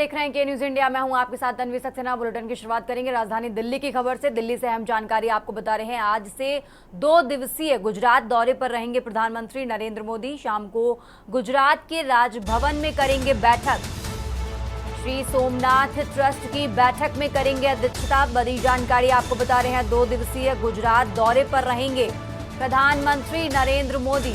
देख रहे हैं के न्यूज इंडिया। मैं हूं आपके साथ तन्वी सक्सेना। बुलेटिन की शुरुआत करेंगे राजधानी दिल्ली की खबर से। दिल्ली से अहम जानकारी आपको बता रहे हैं। आज से 2 दिवसीय गुजरात दौरे पर रहेंगे प्रधानमंत्री नरेंद्र मोदी। शाम को गुजरात के राजभवन में करेंगे बैठक। श्री सोमनाथ ट्रस्ट की बैठक में करेंगे अध्यक्षता। बड़ी जानकारी आपको बता रहे हैं। 2 दिवसीय गुजरात दौरे पर रहेंगे प्रधानमंत्री नरेंद्र मोदी।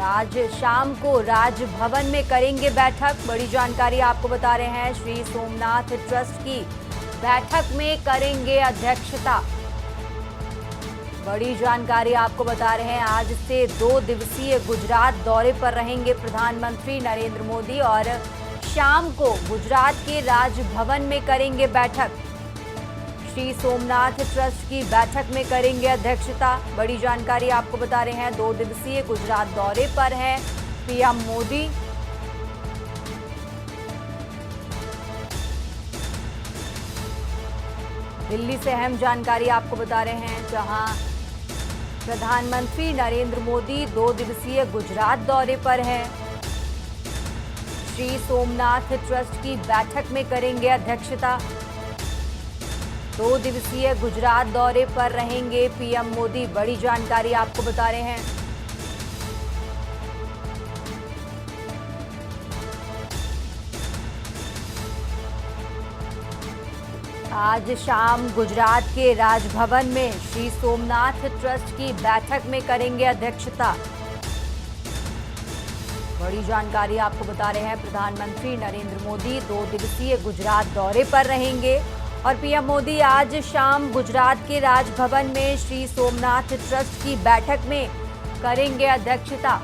आज शाम को राजभवन में करेंगे बैठक। बड़ी जानकारी आपको बता रहे हैं। श्री सोमनाथ ट्रस्ट की बैठक में करेंगे अध्यक्षता। बड़ी जानकारी आपको बता रहे हैं। आज से 2 दिवसीय गुजरात दौरे पर रहेंगे प्रधानमंत्री नरेंद्र मोदी और शाम को गुजरात के राजभवन में करेंगे बैठक। श्री सोमनाथ ट्रस्ट की बैठक में करेंगे अध्यक्षता। बड़ी जानकारी आपको बता रहे हैं। 2 दिवसीय गुजरात दौरे पर हैं पीएम मोदी। दिल्ली से अहम जानकारी आपको बता रहे हैं, जहां प्रधानमंत्री नरेंद्र मोदी 2 दिवसीय गुजरात दौरे पर हैं। श्री सोमनाथ ट्रस्ट की बैठक में करेंगे अध्यक्षता। 2 दिवसीय गुजरात दौरे पर रहेंगे पीएम मोदी। बड़ी जानकारी आपको बता रहे हैं। आज शाम गुजरात के राजभवन में श्री सोमनाथ ट्रस्ट की बैठक में करेंगे अध्यक्षता। बड़ी जानकारी आपको बता रहे हैं। प्रधानमंत्री नरेंद्र मोदी 2 दिवसीय गुजरात दौरे पर रहेंगे और पीएम मोदी आज शाम गुजरात के राजभवन में श्री सोमनाथ ट्रस्ट की बैठक में करेंगे अध्यक्षता।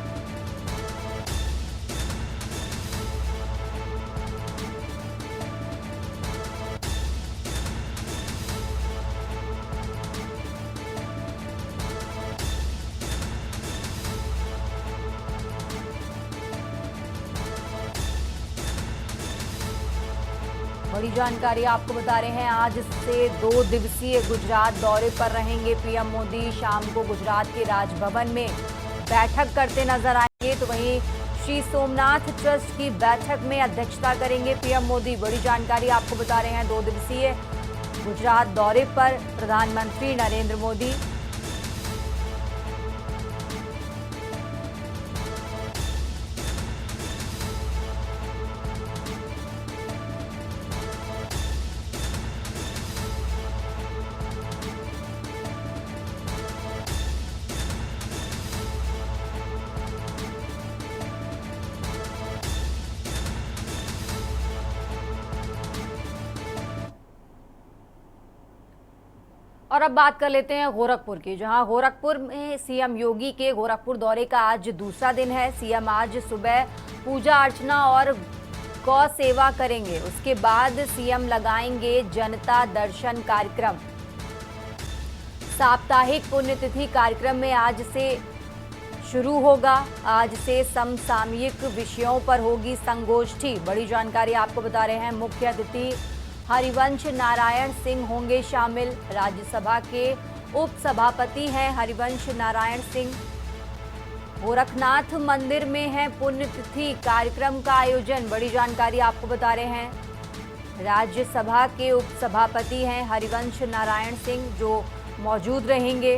बड़ी जानकारी आपको बता रहे हैं। आज से 2 दिवसीय गुजरात दौरे पर रहेंगे पीएम मोदी। शाम को गुजरात के राजभवन में बैठक करते नजर आएंगे। तो वहीं श्री सोमनाथ ट्रस्ट की बैठक में अध्यक्षता करेंगे पीएम मोदी। बड़ी जानकारी आपको बता रहे हैं। 2 दिवसीय गुजरात दौरे पर प्रधानमंत्री नरेंद्र मोदी। और अब बात कर लेते हैं गोरखपुर की, जहां गोरखपुर में सीएम योगी के गोरखपुर दौरे का आज दूसरा दिन है। सीएम आज सुबह पूजा अर्चना और गौ सेवा करेंगे। उसके बाद सीएम लगाएंगे जनता दर्शन कार्यक्रम। साप्ताहिक पुण्यतिथि कार्यक्रम में आज से शुरू होगा। आज से समसामयिक विषयों पर होगी संगोष्ठी। बड़ी जानकारी आपको बता रहे हैं। मुख्य अतिथि हरिवंश नारायण सिंह होंगे शामिल। राज्यसभा के उपसभापति हैं हरिवंश नारायण सिंह। गोरखनाथ मंदिर में है पुण्यतिथि कार्यक्रम का आयोजन। बड़ी जानकारी आपको बता रहे हैं। राज्यसभा के उपसभापति हैं हरिवंश नारायण सिंह, जो मौजूद रहेंगे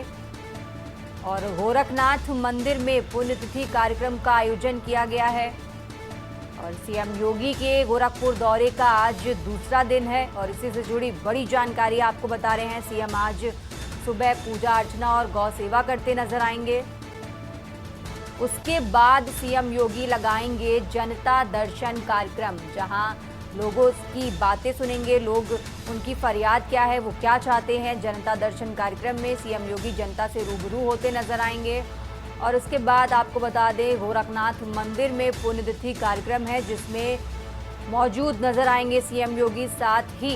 और गोरखनाथ मंदिर में पुण्यतिथि कार्यक्रम का आयोजन किया गया है। और सीएम योगी के गोरखपुर दौरे का आज दूसरा दिन है और इसी से जुड़ी बड़ी जानकारी आपको बता रहे हैं। सीएम आज सुबह पूजा अर्चना और गौ सेवा करते नजर आएंगे। उसके बाद सीएम योगी लगाएंगे जनता दर्शन कार्यक्रम, जहां लोगों की बातें सुनेंगे। लोग उनकी फरियाद क्या है, वो क्या चाहते हैं। जनता दर्शन कार्यक्रम में सीएम योगी जनता से रूबरू होते नजर आएंगे। और उसके बाद आपको बता दें, गोरखनाथ मंदिर में पुण्यतिथि कार्यक्रम है, जिसमें मौजूद नजर आएंगे सीएम योगी। साथ ही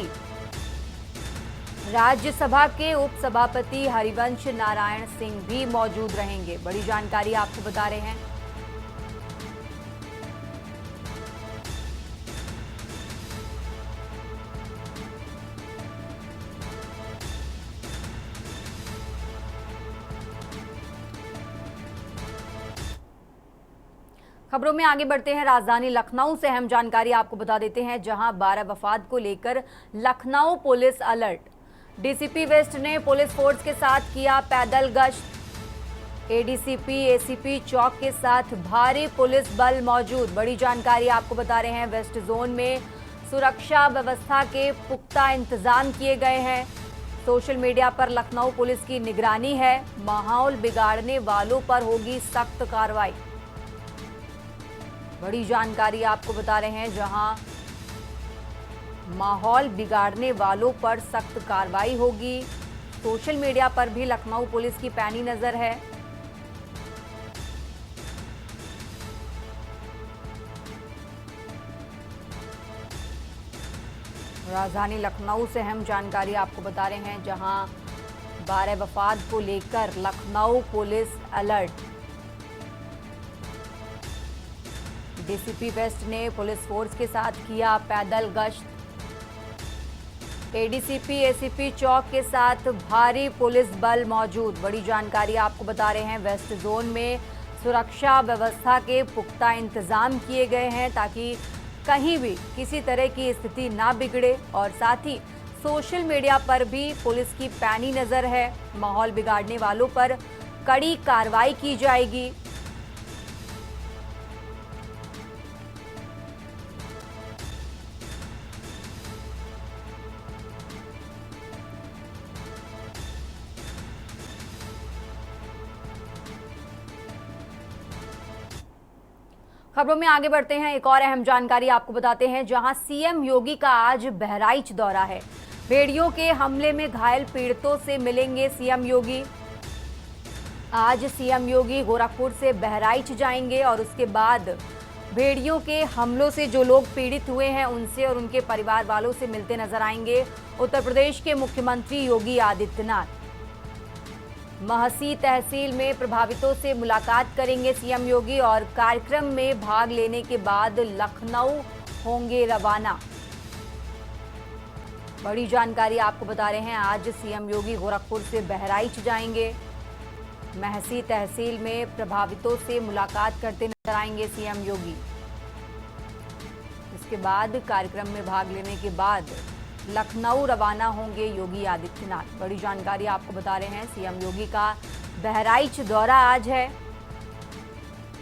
राज्यसभा के उपसभापति हरिवंश नारायण सिंह भी मौजूद रहेंगे। बड़ी जानकारी आपको बता रहे हैं। खबरों में आगे बढ़ते हैं। राजधानी लखनऊ से अहम जानकारी आपको बता देते हैं, जहां 12 वफात को लेकर Lucknow police alert. DCP waste ने पुलिस फोर्स के साथ किया पैदल गश्त। एडीसीपी एसीपी चौक के साथ भारी पुलिस बल मौजूद। बड़ी जानकारी आपको बता रहे हैं, वेस्ट जोन में सुरक्षा व्यवस्था के पुख्ता इंतजाम किए गए हैं। सोशल मीडिया पर लखनऊ पुलिस की निगरानी है। माहौल बिगाड़ने वालों पर होगी सख्त कार्रवाई। बड़ी जानकारी आपको बता रहे हैं, जहां माहौल बिगाड़ने वालों पर सख्त कार्रवाई होगी। सोशल मीडिया पर भी लखनऊ पुलिस की पैनी नजर है। राजधानी लखनऊ से अहम जानकारी आपको बता रहे हैं, जहां 12 वफात को लेकर Lucknow police alert. DCP waste ने पुलिस फोर्स के साथ किया पैदल गश्त। एडीसीपी एसीपी चौक के साथ भारी पुलिस बल मौजूद। बड़ी जानकारी आपको बता रहे हैं, वेस्ट जोन में सुरक्षा व्यवस्था के पुख्ता इंतजाम किए गए हैं ताकि कहीं भी किसी तरह की स्थिति ना बिगड़े। और साथ ही सोशल मीडिया पर भी पुलिस की पैनी नजर है। माहौल बिगाड़ने वालों पर कड़ी कार्रवाई की जाएगी। खबरों में आगे बढ़ते हैं। एक और अहम जानकारी आपको बताते हैं, जहां सीएम योगी का आज बहराइच दौरा है। भेड़ियों के हमले में घायल पीड़ितों से मिलेंगे सीएम योगी। आज सीएम योगी गोरखपुर से बहराइच जाएंगे और उसके बाद भेड़ियों के हमलों से जो लोग पीड़ित हुए हैं उनसे और उनके परिवार वालों से मिलते नजर आएंगे। उत्तर प्रदेश के मुख्यमंत्री योगी आदित्यनाथ महसी तहसील में प्रभावितों से मुलाकात करेंगे सीएम योगी और कार्यक्रम में भाग लेने के बाद लखनऊ होंगे रवाना। बड़ी जानकारी आपको बता रहे हैं, आज सीएम योगी गोरखपुर से बहराइच जाएंगे। महसी तहसील में प्रभावितों से मुलाकात करते नजर आएंगे सीएम योगी। इसके बाद कार्यक्रम में भाग लेने के बाद लखनऊ रवाना होंगे योगी आदित्यनाथ। बड़ी जानकारी आपको बता रहे हैं, सीएम योगी का बहराइच दौरा आज है।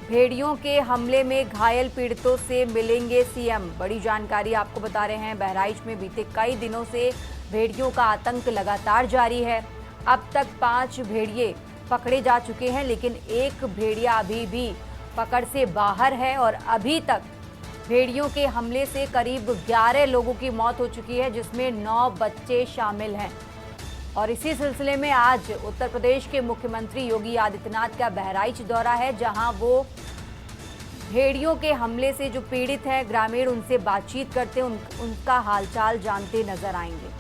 भेड़ियों के हमले में घायल पीड़ितों से मिलेंगे सीएम। बड़ी जानकारी आपको बता रहे हैं, बहराइच में बीते कई दिनों से भेड़ियों का आतंक लगातार जारी है। अब तक 5 भेड़िए पकड़े जा चुके हैं, लेकिन एक भेड़िया अभी भी पकड़ से बाहर है और अभी तक भेड़ियों के हमले से करीब 11 लोगों की मौत हो चुकी है, जिसमें 9 बच्चे शामिल हैं। और इसी सिलसिले में आज उत्तर प्रदेश के मुख्यमंत्री योगी आदित्यनाथ का बहराइच दौरा है, जहां वो भेड़ियों के हमले से जो पीड़ित हैं ग्रामीण, उनसे बातचीत करते, उनका हालचाल जानते नजर आएंगे।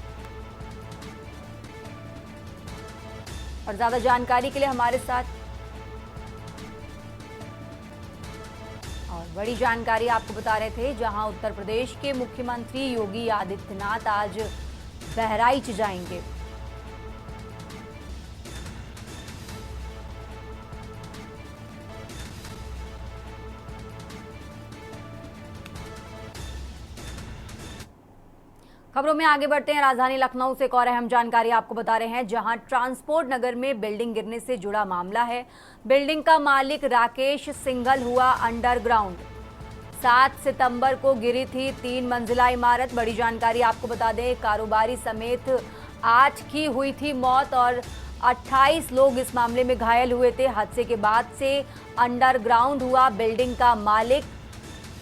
और ज्यादा जानकारी के लिए हमारे साथ और बड़ी जानकारी आपको बता रहे थे, जहां उत्तर प्रदेश के मुख्यमंत्री योगी आदित्यनाथ आज बहराइच जाएंगे। खबरों में आगे बढ़ते हैं। राजधानी लखनऊ से एक और अहम जानकारी आपको बता रहे हैं, जहां ट्रांसपोर्ट नगर में बिल्डिंग गिरने से जुड़ा मामला है। बिल्डिंग का मालिक राकेश सिंघल हुआ अंडरग्राउंड। 7 सितंबर को गिरी थी 3 मंजिला इमारत। बड़ी जानकारी आपको बता दें, कारोबारी समेत 8 की हुई थी मौत और 28 लोग इस मामले में घायल हुए थे। हादसे के बाद से अंडरग्राउंड हुआ बिल्डिंग का मालिक।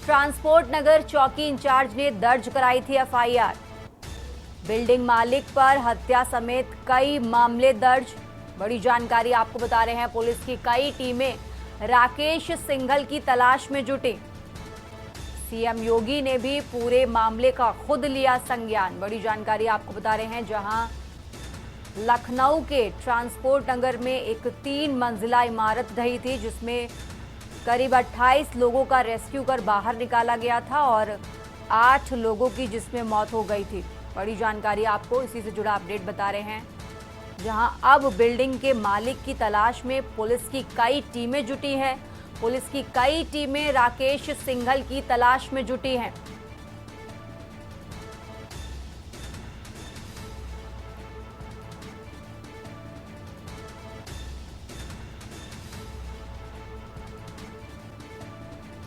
ट्रांसपोर्ट नगर चौकी इंचार्ज ने दर्ज कराई थी एफआईआर। बिल्डिंग मालिक पर हत्या समेत कई मामले दर्ज। बड़ी जानकारी आपको बता रहे हैं, पुलिस की कई टीमें राकेश सिंघल की तलाश में जुटी। सीएम योगी ने भी पूरे मामले का खुद लिया संज्ञान। बड़ी जानकारी आपको बता रहे हैं, जहां लखनऊ के ट्रांसपोर्ट नगर में एक 3 मंजिला इमारत ढही थी, जिसमें करीब 28 लोगों का रेस्क्यू कर बाहर निकाला गया था और 8 लोगों की जिसमें मौत हो गई थी। बड़ी जानकारी आपको इसी से जुड़ा अपडेट बता रहे हैं, जहां अब बिल्डिंग के मालिक की तलाश में पुलिस की कई टीमें जुटी हैं। पुलिस की कई टीमें राकेश सिंघल की तलाश में जुटी हैं।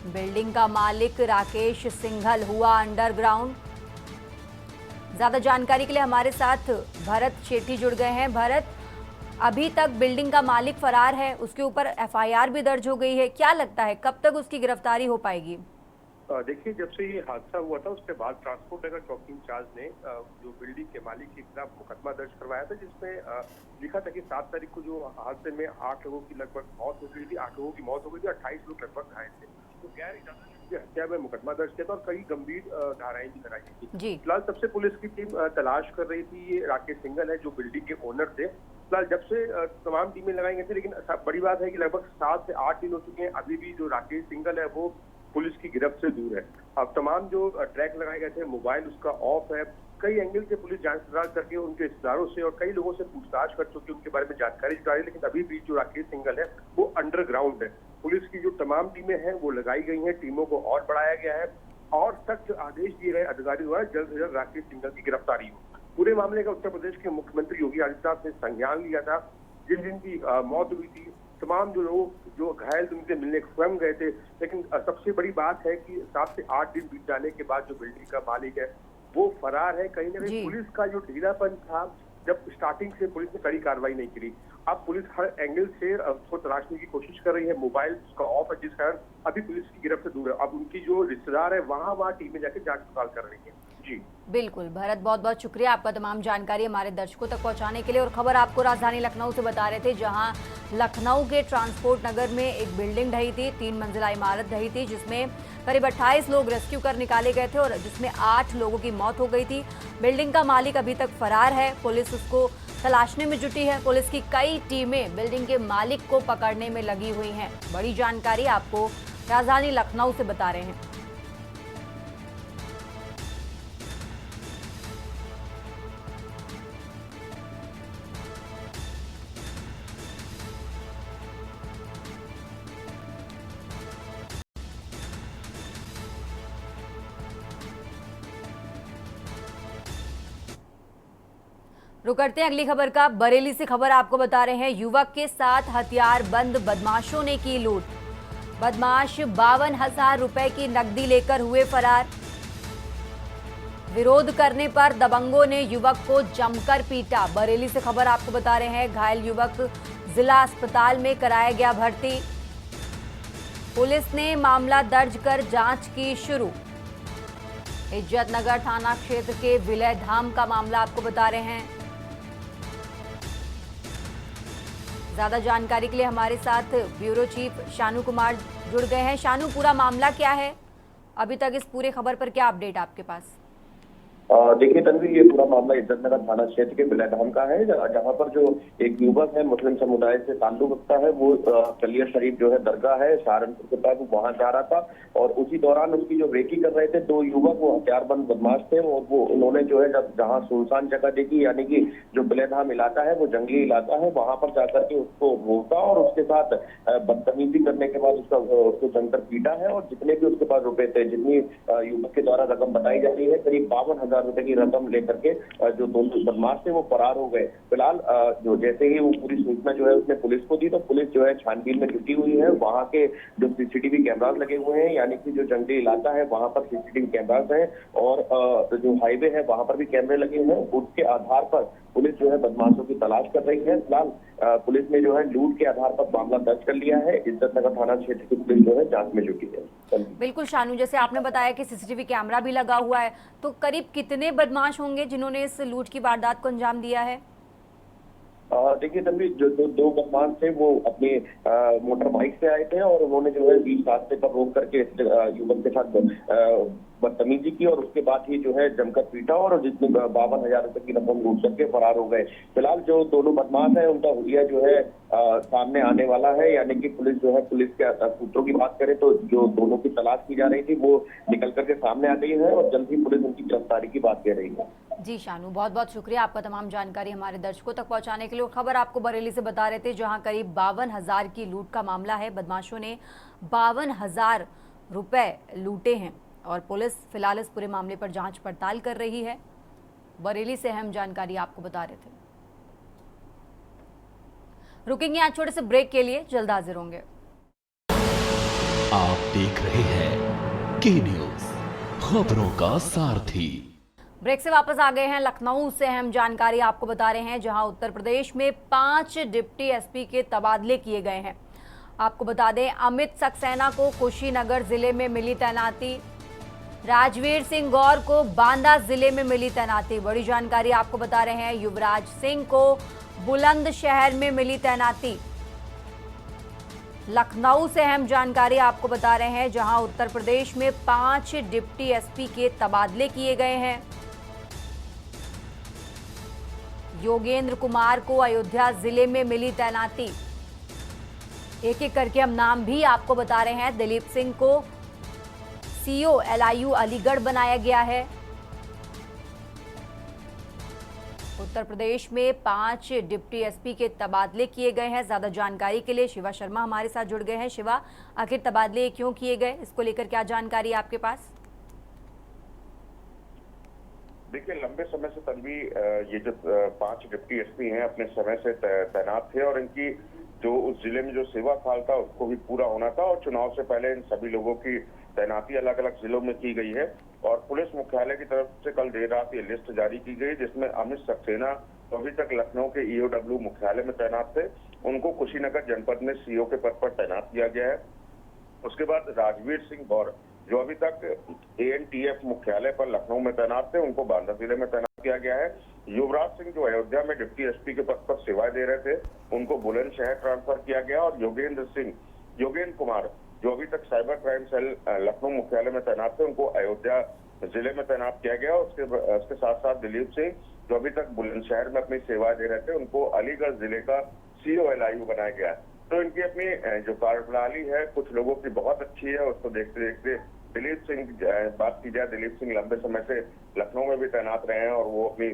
बिल्डिंग का मालिक राकेश सिंघल हुआ अंडरग्राउंड। ज्यादा जानकारी के लिए हमारे साथ भरत शेट्टी जुड़ गए हैं। भरत, अभी तक बिल्डिंग का मालिक फरार है, उसके ऊपर एफआईआर भी दर्ज हो गई है, क्या लगता है कब तक उसकी गिरफ्तारी हो पाएगी? देखिए, जब से ये हादसा हुआ था उसके बाद ट्रांसपोर्ट नगर चौकी इंचार्ज ने जो बिल्डिंग के मालिक के खिलाफ मुकदमा दर्ज करवाया था, जिसमें लिखा था कि 7 तारीख को जो हादसे में 8 लोगों की लगभग मौत हो गई थी, 8 लोगों की मौत हो गई थी, 28 लोग लगभग घायल थे। तो गैर इजाजती हत्या में मुकदमा दर्ज किया था और कई गंभीर धाराएं भी लगाई गई थी। फिलहाल सबसे पुलिस की टीम तलाश कर रही थी। ये राकेश सिंघल है जो बिल्डिंग के ओनर थे। फिलहाल जब से तमाम टीमें लगाई गई थी, लेकिन बड़ी बात है कि लगभग 7 से 8 दिन हो चुके हैं, अभी भी जो राकेश सिंघल है वो पुलिस की गिरफ्त से दूर है। अब तमाम जो ट्रैक लगाए गए थे, मोबाइल उसका ऑफ है। कई एंगल से पुलिस जांच पड़ताल करके उनके रिश्तेदारों से और कई लोगों से पूछताछ कर चुकी है, उनके बारे में जानकारी जुटा रही है, लेकिन अभी भी जो राकेश सिंघल है वो अंडरग्राउंड है। पुलिस की जो तमाम टीमें हैं वो लगाई गई हैं, टीमों को और बढ़ाया गया है और सख्त आदेश दिए गए अधिकारी द्वारा जल्द से जल्द राकेश सिंघल की गिरफ्तारी हो। पूरे मामले का उत्तर प्रदेश के मुख्यमंत्री योगी आदित्यनाथ ने संज्ञान लिया था। जिन जिनकी मौत हुई थी, तमाम जो लोग जो घायल उनसे मिलने स्वयं गए थे, लेकिन सबसे बड़ी बात है कि 7 से 8 दिन बीत जाने के बाद जो बिल्डिंग का मालिक है वो फरार है। कहीं ना कहीं पुलिस का जो ढीलापन था, जब स्टार्टिंग से पुलिस ने कड़ी कार्रवाई नहीं करी, अब पुलिस हर एंगल से उसको तलाशने की कोशिश कर रही है। मोबाइल उसका ऑफ है, जिस कारण अभी पुलिस की गिरफ्त से दूर है। अब उनकी जो रिश्तेदार है वहां टीमें जाकर जांच पड़ताल कर रही है। जी बिल्कुल भरत, बहुत बहुत शुक्रिया आपका तमाम जानकारी हमारे दर्शकों तक पहुंचाने के लिए। और खबर आपको राजधानी लखनऊ से बता रहे थे, जहां लखनऊ के ट्रांसपोर्ट नगर में एक बिल्डिंग ढही थी, 3 मंजिला इमारत ढही थी, जिसमें करीब 28 लोग रेस्क्यू कर निकाले गए थे और जिसमें 8 लोगों की मौत हो गई थी। बिल्डिंग का मालिक अभी तक फरार है, पुलिस उसको तलाशने में जुटी है। पुलिस की कई टीमें बिल्डिंग के मालिक को पकड़ने में लगी हुई हैं। बड़ी जानकारी आपको राजधानी लखनऊ से बता रहे हैं। रुक करते हैं अगली खबर का। बरेली से खबर आपको बता रहे हैं, युवक के साथ हथियार बंद बदमाशों ने की लूट। बदमाश 52,000 रुपए की नकदी लेकर हुए फरार। विरोध करने पर दबंगों ने युवक को जमकर पीटा। बरेली से खबर आपको बता रहे हैं, घायल युवक जिला अस्पताल में कराया गया भर्ती। पुलिस ने मामला दर्ज कर जांच की शुरू। इज्जतनगर थाना क्षेत्र के विलय धाम का मामला आपको बता रहे हैं। ज्यादा जानकारी के लिए हमारे साथ ब्यूरो चीफ शानू कुमार जुड़ गए हैं। शानू, पूरा मामला क्या है, अभी तक इस पूरे खबर पर क्या अपडेट आपके पास? देखिए तन्वी, ये पूरा मामला इज्जतनगर थाना क्षेत्र के विलयधाम का है, जहाँ पर जो एक युवक है मुस्लिम समुदाय से ताल्लुक रखता है, वो कलिया शरीफ जो है दरगाह है सहारनपुर के पास, वो वहां जा रहा था और उसी दौरान उसकी जो रेकी कर रहे थे 2 युवक, वो हथियारबंद बदमाश थे और वो उन्होंने जो है जब जहाँ सुनसान जगह देखी, यानी कि जो विलयधाम इलाका है वो जंगली इलाका है, वहां पर जाकर के उसको रोका और उसके साथ बदतमीजी करने के बाद उसको जमकर पीटा है। और जितने भी उसके पास रुपए थे, जितनी युवक के द्वारा रकम बताई जा रही है, करीब 52,000 रुपए की रकम लेकर के जो दोनों बदमाश थे वो फरार हो गए। फिलहाल जो जैसे ही वो पूरी सूचना जो है उसने पुलिस को दी, तो पुलिस जो है छानबीन में जुटी हुई है। वहां के जो सीसीटीवी कैमरास लगे हुए हैं, यानी कि जो जंगली इलाका है वहां पर सीसीटीवी कैमरास हैं और जो हाईवे है वहां पर भी कैमरे लगे हुए हैं। उसके आधार पर पुलिस जो है बदमाशों की तलाश कर रही है। फिलहाल पुलिस ने जो है लूट के आधार पर मामला दर्ज कर लिया है। इज्जतनगर थाना क्षेत्र की पुलिस जो है जांच में जुटी है। बिल्कुल शानू, जैसे आपने बताया कि सीसीटीवी कैमरा भी लगा हुआ है, तो करीब कितने बदमाश होंगे जिन्होंने इस लूट की वारदात को अंजाम दिया है? देखिए तभी जो 2 बदमाश थे वो अपने मोटर बाइक से आए थे और उन्होंने जो है बीच रास्ते पर रोक करके युवक के साथ बदतमीजी की और उसके बाद ही जो है जमकर पीटा और जितने 52,000 रुपए की रकम लूट करके फरार हो गए। फिलहाल जो दोनों बदमाश है उनका हुलिया जो है सामने आने वाला है, यानी कि पुलिस जो है, पुलिस के सूत्रों की बात करें तो जो दोनों की तलाश की जा रही थी वो निकल करके सामने आ गई है और जल्द ही पुलिस उनकी गिरफ्तारी की बात कह रही है। जी शानू, बहुत बहुत शुक्रिया आपका तमाम जानकारी हमारे दर्शकों तक पहुंचाने के लिए। और खबर आपको बरेली से बता रहे थे, जहां करीब 52,000 की लूट का मामला है। बदमाशों ने 52,000 रुपए लूटे हैं और पुलिस फिलहाल इस पूरे मामले पर जांच पड़ताल कर रही है। बरेली से अहम जानकारी आपको बता रहे थे। रुकेंगे आज छोटे से ब्रेक के लिए, जल्द हाजिर होंगे। आप देख रहे हैं के न्यूज, खबरों का सारथी। ब्रेक से वापस आ गए हैं। लखनऊ से अहम जानकारी आपको बता रहे हैं, जहां उत्तर प्रदेश में 5 डिप्टी एसपी के तबादले किए गए हैं। आपको बता दें, अमित सक्सेना को कुशीनगर जिले में मिली तैनाती, राजवीर सिंह गौर को बांदा जिले में मिली तैनाती। बड़ी जानकारी आपको बता रहे हैं, युवराज सिंह को बुलंदशहर में मिली तैनाती। लखनऊ से अहम जानकारी आपको बता रहे हैं, जहां उत्तर प्रदेश में 5 डिप्टी एसपी के तबादले किए गए हैं। योगेंद्र कुमार को अयोध्या जिले में मिली तैनाती। एक एक करके हम नाम भी आपको बता रहे हैं। दिलीप सिंह को सीओ LIU अलीगढ़ बनाया गया है। उत्तर प्रदेश में 5 डिप्टी एसपी के तबादले किए गए हैं। ज्यादा जानकारी के लिए शिवा शर्मा हमारे साथ जुड़ गए हैं। शिवा, आखिर तबादले क्यों किए गए, इसको लेकर क्या जानकारी आपके पास? देखिए, लंबे समय से तन्वी ये जो 5 डिप्टी एसपी हैं अपने समय से तैनात थे और इनकी जो उस जिले में जो सेवा काल था उसको भी पूरा होना था और चुनाव से पहले इन सभी लोगों की तैनाती अलग अलग जिलों में की गई है। और पुलिस मुख्यालय की तरफ से कल देर रात ये लिस्ट जारी की गई, जिसमें अमित सक्सेना तो अभी तक लखनऊ के EOW मुख्यालय में तैनात थे, उनको कुशीनगर जनपद में CO के पद पर तैनात किया गया है। उसके बाद राजवीर सिंह गौर जो अभी तक ANTF मुख्यालय पर लखनऊ में तैनात थे, उनको बांदा जिले में तैनात किया गया है। युवराज सिंह जो अयोध्या में डिप्टी एसपी के पद पर सेवाएं दे रहे थे, उनको बुलंदशहर ट्रांसफर किया गया। और योगेंद्र कुमार जो अभी तक साइबर क्राइम सेल लखनऊ मुख्यालय में तैनात थे, उनको अयोध्या जिले में तैनात किया गया। उसके साथ साथ दिलीप सिंह जो अभी तक बुलंदशहर में अपनी सेवाएं दे रहे थे, उनको अलीगढ़ जिले का CO LIU बनाया गया। तो इनकी अपनी जो कार्यप्रणाली है कुछ लोगों की बहुत अच्छी है, उसको देखते देखते दिलीप सिंह, बात की जाए, दिलीप सिंह लंबे समय से लखनऊ में भी तैनात रहे हैं और वो अपनी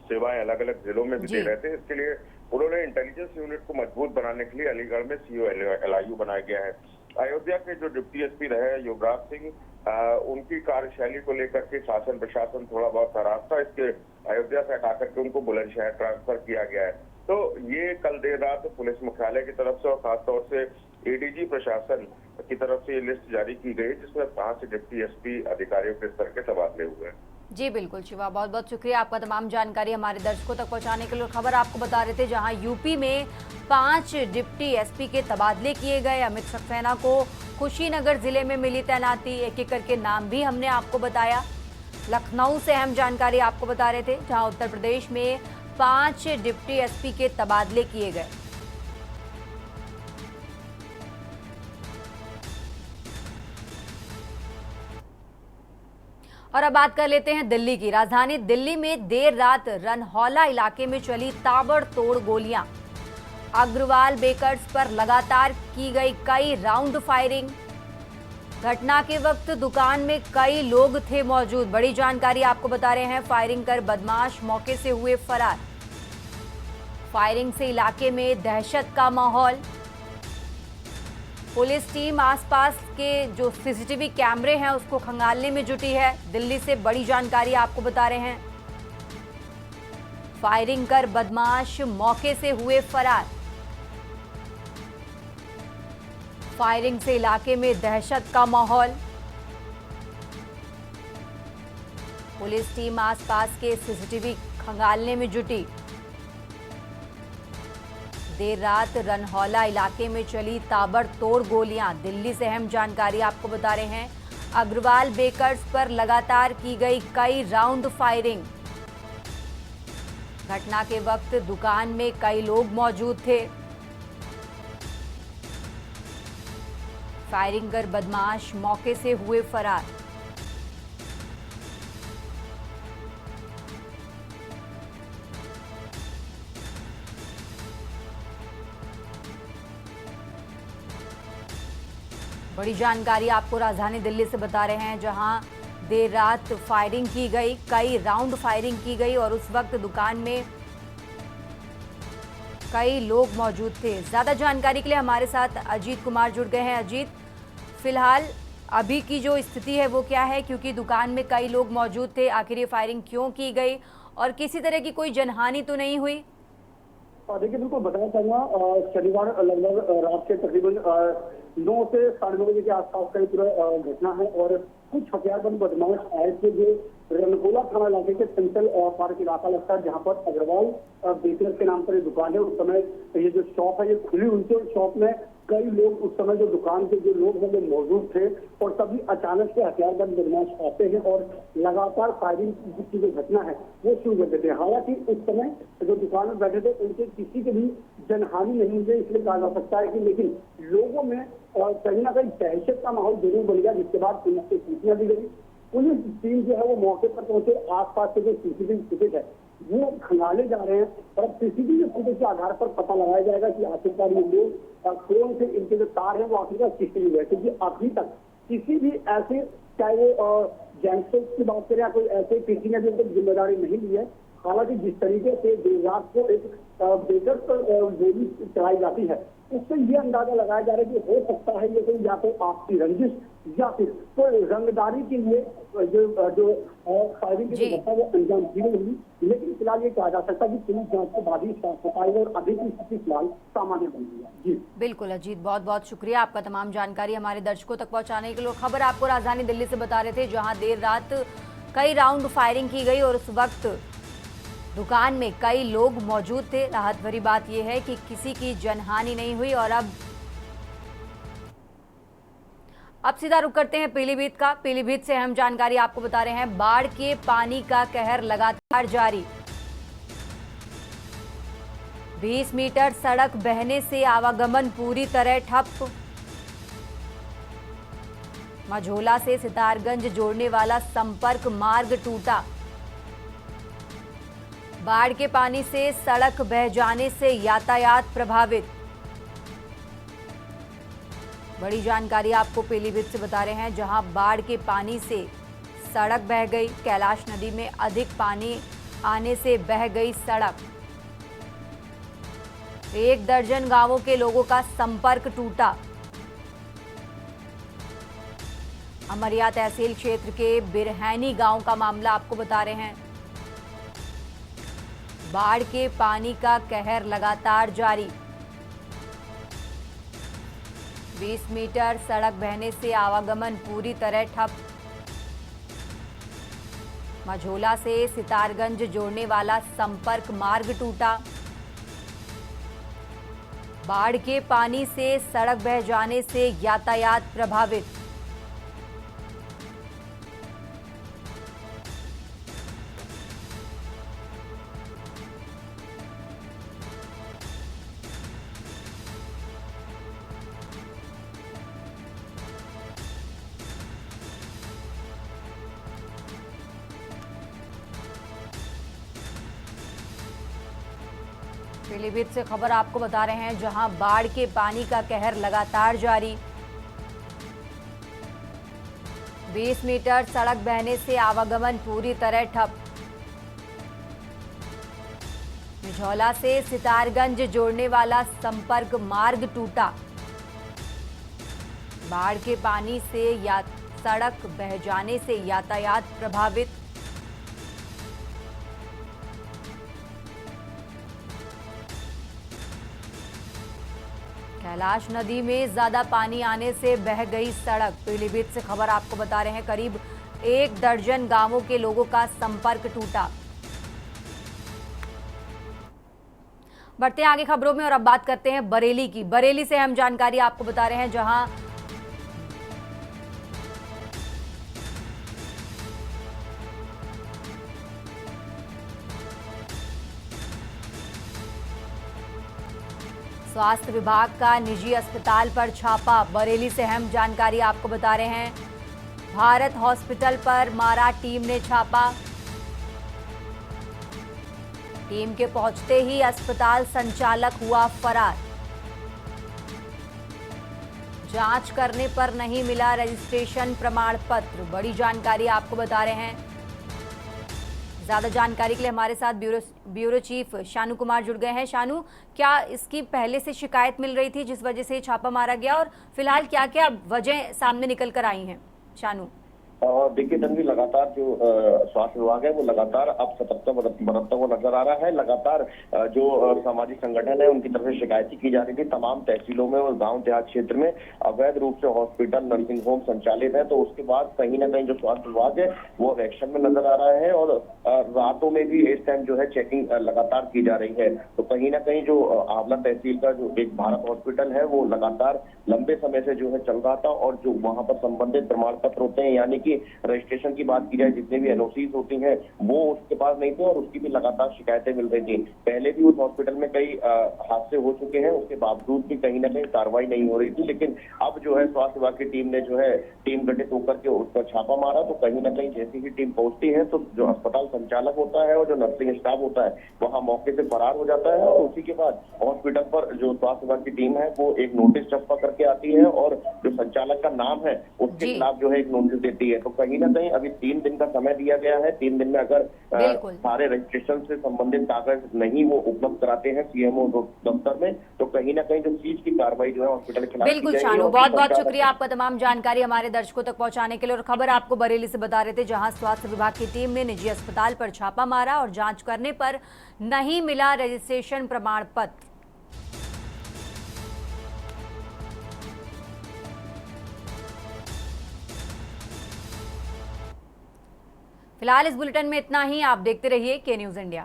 सेवाएं अलग अलग जिलों में भी दे रहे थे। इसके लिए उन्होंने इंटेलिजेंस यूनिट को मजबूत बनाने के लिए अलीगढ़ में CO LIU बनाया गया है। अयोध्या के जो डिप्टी एसपी रहे युवराज सिंह, उनकी कार्यशैली को लेकर के शासन प्रशासन थोड़ा बहुत नाराज था, इसके अयोध्या से हटा करके उनको बुलंदशहर ट्रांसफर किया गया है। तो ये कल देर रात पुलिस मुख्यालय की तरफ से और खासतौर से ADG प्रशासन की तरफ से ये लिस्ट जारी की गई, जिसमें 5 डिप्टी एसपी अधिकारियों के स्तर के तबादले हुए हैं। जी बिल्कुल शिवा, बहुत बहुत शुक्रिया आपका तमाम जानकारी हमारे दर्शकों तक पहुंचाने के लिए। खबर आपको बता रहे थे, जहां यूपी में 5 डिप्टी एसपी के तबादले किए गए। अमित सक्सेना को कुशीनगर जिले में मिली तैनाती। एक एक करके नाम भी हमने आपको बताया। लखनऊ से अहम जानकारी आपको बता रहे थे, जहां उत्तर प्रदेश में 5 डिप्टी एसपी के तबादले किए गए। और अब बात कर लेते हैं दिल्ली की। राजधानी दिल्ली में देर रात रनहौला इलाके में चली ताबड़तोड़ गोलियां। अग्रवाल बेकर्स पर लगातार की गई कई राउंड फायरिंग। घटना के वक्त दुकान में कई लोग थे मौजूद। बड़ी जानकारी आपको बता रहे हैं, फायरिंग कर बदमाश मौके से हुए फरार। फायरिंग से इलाके में दहशत का माहौल। पुलिस टीम आसपास के जो CCTV कैमरे हैं उसको खंगालने में जुटी है। दिल्ली से बड़ी जानकारी आपको बता रहे हैं, फायरिंग कर बदमाश मौके से हुए फरार। फायरिंग से इलाके में दहशत का माहौल। पुलिस टीम आसपास के CCTV खंगालने में जुटी। देर रात रनहौला इलाके में चली ताबड़तोड़ गोलियां। दिल्ली से अहम जानकारी आपको बता रहे हैं, अग्रवाल बेकर्स पर लगातार की गई कई राउंड फायरिंग। घटना के वक्त दुकान में कई लोग मौजूद थे। फायरिंग कर बदमाश मौके से हुए फरार। बड़ी जानकारी आपको राजधानी दिल्ली से बता रहे हैं, जहां देर रात फायरिंग की गई, कई राउंड फायरिंग की गई और उस वक्त दुकान में कई लोग मौजूद थे। ज्यादा जानकारी के लिए हमारे साथ अजीत कुमार जुड़ गए हैं। अजीत, फिलहाल अभी की जो स्थिति है वो क्या है, क्योंकि दुकान में कई लोग मौजूद थे, आखिर ये फायरिंग क्यों की गई और किसी तरह की कोई जनहानि तो नहीं हुई? देखिए, बिल्कुल बताना चाहूंगा, शनिवार लगभग रात के तकरीबन 9 से 9:30 बजे के आसपास का पूरा घटना है और कुछ हथियारबंद बदमाश आए थे जो रनगोला थाना इलाके के सेंट्रल पार्क इलाका लगता है, जहां पर अग्रवाल बेकर्स के नाम पर ये दुकान है। उस समय ये जो शॉप है ये खुली हुई थी और शॉप में कई लोग, उस समय जो दुकान के जो लोग हैं वो मौजूद थे और तभी अचानक से हथियारबंद बदमाश आते हैं और लगातार फायरिंग की जो घटना है वो शुरू कर देते हैं। हालांकि उस समय जो दुकान में बैठे थे उनसे किसी के भी जनहानि नहीं हुई, इसलिए कहा जा सकता है कि, लेकिन लोगों में कहीं ना कहीं दहशत का माहौल जरूर बन गया, जिसके बाद पुलिस को सूचना दी गई। पुलिस टीम जो है वो मौके पर पहुंचे, आसपास के जो सीसीटीवी फुटेज है वो खंगाले जा रहे हैं और अब सीसीटीवी फुटेज के आधार पर पता लगाया जाएगा कि आखिरकार ये लोग कौन से, इनके जो तार है वो आखिरकार किसके लिए है, क्योंकि अभी तक किसी भी ऐसे, चाहे वो गैंगस्टर्स की बात करें या कोई ऐसे, किसी ने भी उनको जिम्मेदारी नहीं ली है। हालांकि जिस तरीके से देर रात को एक बेकर पर गोली चलाई जाती है, उससे ये अंदाजा लगाया जा रहा है कि हो सकता है ये कोई या तो आपसी रंजिश या फिर कोई रंगदारी के लिए जो फायरिंग की घटना वो अंजाम दी गई। लेकिन फिलहाल ये कहा जा सकता है कि पुलिस जांच के बाद ही साफ सफाई और अभी की स्थिति फिलहाल सामान्य बन गई है। जी बिल्कुल अजीत, बहुत बहुत शुक्रिया आपका तमाम जानकारी हमारे दर्शकों तक पहुंचाने के लिए। खबर आपको राजधानी दिल्ली से बता रहे थे, जहां देर रात कई राउंड फायरिंग की गई और उस वक्त दुकान में कई लोग मौजूद थे। राहत भरी बात यह है कि किसी की जनहानि नहीं हुई। और अब सीधा रुक करते हैं पीलीभीत का। पीलीभीत से अहम जानकारी आपको बता रहे हैं, बाढ़ के पानी का कहर लगातार जारी। 20 मीटर सड़क बहने से आवागमन पूरी तरह ठप। मझोला से सितारगंज जोड़ने वाला संपर्क मार्ग टूटा। बाढ़ के पानी से सड़क बह जाने से यातायात प्रभावित। बड़ी जानकारी आपको पीलीभीत से बता रहे हैं, जहां बाढ़ के पानी से सड़क बह गई। कैलाश नदी में अधिक पानी आने से बह गई सड़क। 1 दर्जन गांवों के लोगों का संपर्क टूटा। अमरिया तहसील क्षेत्र के बिरहैनी गांव का मामला आपको बता रहे हैं। बाढ़ के पानी का कहर लगातार जारी। 20 मीटर सड़क बहने से आवागमन पूरी तरह ठप। मझोला से सितारगंज जोड़ने वाला संपर्क मार्ग टूटा। बाढ़ के पानी से सड़क बह जाने से यातायात प्रभावित। पीलीभीत से खबर आपको बता रहे हैं, जहां बाढ़ के पानी का कहर लगातार जारी। 20 मीटर सड़क बहने से आवागमन पूरी तरह ठप। मिझौला से सितारगंज जोड़ने वाला संपर्क मार्ग टूटा। बाढ़ के पानी से सड़क बह जाने से यातायात प्रभावित। कैलाश नदी में ज्यादा पानी आने से बह गई सड़क। पीलीभीत से खबर आपको बता रहे हैं, करीब 1 दर्जन गांवों के लोगों का संपर्क टूटा। बढ़ते हैं आगे खबरों में और अब बात करते हैं बरेली की। बरेली से हम जानकारी आपको बता रहे हैं, जहां स्वास्थ्य विभाग का निजी अस्पताल पर छापा। बरेली से अहम जानकारी आपको बता रहे हैं, भारत हॉस्पिटल पर मारा टीम ने छापा। टीम के पहुंचते ही अस्पताल संचालक हुआ फरार। जांच करने पर नहीं मिला रजिस्ट्रेशन प्रमाण पत्र। बड़ी जानकारी आपको बता रहे हैं। ज्यादा जानकारी के लिए हमारे साथ ब्यूरो चीफ शानू कुमार जुड़ गए हैं। शानू, क्या इसकी पहले से शिकायत मिल रही थी जिस वजह से छापा मारा गया, और फिलहाल क्या क्या वजह सामने निकल कर आई हैं? शानू, देखिए तन्वी, लगातार जो स्वास्थ्य विभाग है वो लगातार अब सतर्कता बरतता हुआ नजर आ रहा है। लगातार जो सामाजिक संगठन है उनकी तरफ से शिकायतें की जा रही थी तमाम तहसीलों में और गांव देहात क्षेत्र में अवैध रूप से हॉस्पिटल नर्सिंग होम संचालित है। तो उसके बाद कहीं ना कहीं जो स्वास्थ्य विभाग है वो एक्शन में नजर आ रहा है और रातों में भी इस टाइम जो है चेकिंग लगातार की जा रही है। तो कहीं ना कहीं जो आंवला तहसील का जो एक भारत हॉस्पिटल है वो लगातार लंबे समय से जो है चल रहा था और जो वहां पर संबंधित प्रमाण पत्र होते हैं, यानी कि रजिस्ट्रेशन की बात की जाए, जितने भी एनओसीज होती हैं वो उसके पास नहीं थे और उसकी भी लगातार शिकायतें मिल रही थी। पहले भी उस हॉस्पिटल में कई हादसे हो चुके हैं, उसके बावजूद भी कहीं ना कहीं कार्रवाई नहीं हो रही थी। लेकिन अब जो है स्वास्थ्य विभाग की टीम ने जो है टीम गठित होकर के उस पर छापा मारा। तो कहीं ना कहीं जैसी ही टीम पहुंचती है तो जो अस्पताल संचालक होता है और जो नर्सिंग स्टाफ होता है वहां मौके से फरार हो जाता है और उसी के बाद हॉस्पिटल पर जो स्वास्थ्य विभाग की टीम है वो एक नोटिस चस्पा करके आती है और जो संचालक का नाम है उसके खिलाफ जो है एक नोटिस देती है। तो कहीं ना कहीं अभी 3 दिन का समय दिया गया है। 3 दिन में अगर सारे रजिस्ट्रेशन से संबंधित कागज नहीं वो उपलब्ध कराते हैं सीएमओ दफ्तर में, तो कहीं ना कहीं जो चीज की कार्रवाई जो है हॉस्पिटल के खिलाफ। बिल्कुल शानू, बहुत बहुत शुक्रिया आपका तमाम जानकारी हमारे दर्शकों तक पहुंचाने के लिए। और खबर आपको बरेली से बता रहे थे, जहां स्वास्थ्य विभाग की टीम ने निजी अस्पताल पर छापा मारा और जांच करने पर नहीं मिला रजिस्ट्रेशन प्रमाण पत्र। फिलहाल इस बुलेटिन में इतना ही। आप देखते रहिए के न्यूज़ इंडिया।